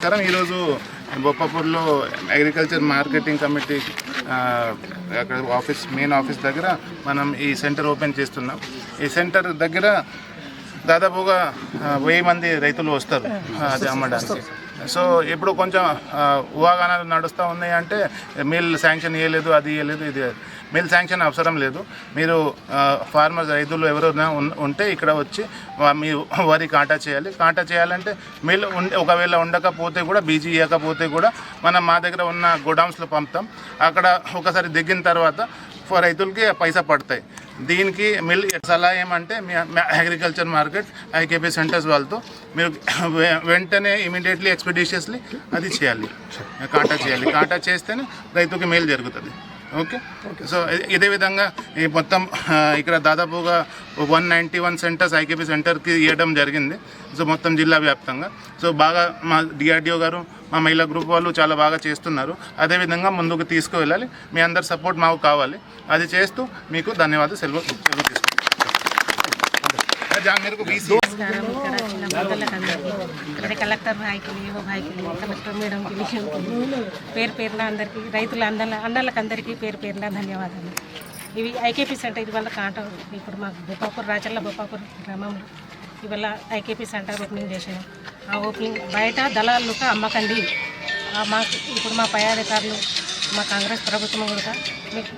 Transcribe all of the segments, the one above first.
ఈరోజు బొప్పాపూర్లో agriculture marketing committee అక్కడ main office దగ్గర మనం ఈ సెంటర్ ఓపెన్ చేస్తున్నాం. ఈ సెంటర్ దగ్గర దాదాపుగా 1000 మంది రైతులు వస్తారు అది అమ్మడానికి. సో ఇప్పుడు కొంచెం ఊహాగానాలు నడుస్తూ ఉన్నాయి. అంటే మిల్ శాంక్షన్ ఇవ్వలేదు, అది ఇవ్వలేదు, ఇది మిల్ శాంక్షన్ అవసరం లేదు. మీరు ఫార్మర్స్ రైతులు ఎవరైనా ఉంటే ఇక్కడ వచ్చి మీ వరి కాంటా చేయాలి. కాంటా చేయాలంటే మిల్ ఒకవేళ ఉండకపోతే కూడా బీజీ ఇవ్వకపోతే కూడా మనం మా దగ్గర ఉన్న గోడౌన్స్లో పంపుతాం. అక్కడ ఒకసారి దిగిన తర్వాత రైతులకి పైసా పడతాయి. దీనికి మిల్ సలహా ఏమంటే మీ అగ్రికల్చర్ మార్కెట్ ఐకేపీ సెంటర్స్ వాళ్ళతో మీరు వెంటనే ఇమీడియట్లీ ఎక్స్పెడిషియస్లీ అది చేయాలి, కాంటాక్ట్ చేయాలి. కాంటాక్ట్ చేస్తేనే రైతుకి మేలు జరుగుతుంది. ఓకే. సో ఇదే విధంగా ఈ మొత్తం ఇక్కడ దాదాపుగా 191 సెంటర్స్ ఐకేపీ సెంటర్కి ఇవ్వడం జరిగింది. సో మొత్తం జిల్లా వ్యాప్తంగా. సో బాగా మా డిఆర్డిఓ గారు, మా మహిళా గ్రూప్ వాళ్ళు చాలా బాగా చేస్తున్నారు. అదేవిధంగా ముందుకు తీసుకువెళ్ళాలి. మీ అందరి సపోర్ట్ మాకు కావాలి. అది చేస్తూ మీకు ధన్యవాదాలు సెలవు తీసుకుంటాం. కలెక్టర్ భాయ్కి, ఏవో భాయ్కి, కలెక్టర్ మేడంకి, పేరు పేరున అందరికీ రైతుల అన్నలకు అందరికీ పేరు పేరున ధన్యవాదాలు. ఇవి ఐకేపీ సెంటర్ ఇవాళ కాంటాం. ఇప్పుడు మాకు బొప్పాపూర్ రాచల్ల బొప్పాపూర్ గ్రామంలో ఇవాళ ఐకేపీ సెంటర్ ఓపెనింగ్ చేసినాం. ఆ ఓపెనింగ్ బయట దళాలకు అమ్మకండి. మాకు ఇప్పుడు మా పై అధికారులు, మా కాంగ్రెస్ ప్రభుత్వం కూడా మీకు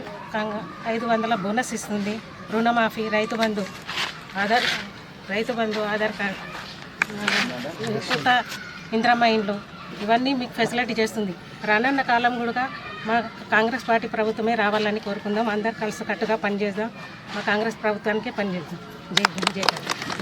500 బోనస్ ఇస్తుంది. రుణమాఫీ, రైతు బంధు ఆధార్ కార్డు, కొత్త ఇంద్రమ్మ ఇండ్లు, ఇవన్నీ మీకు ఫెసిలిటీ చేస్తుంది. రానున్న కాలం కూడా మా కాంగ్రెస్ పార్టీ ప్రభుత్వమే రావాలని కోరుకుందాం. అందరు కలిసి కట్టుగా పనిచేద్దాం. మా కాంగ్రెస్ ప్రభుత్వానికే పనిచేద్దాం. జై హింద్, జై భారత్.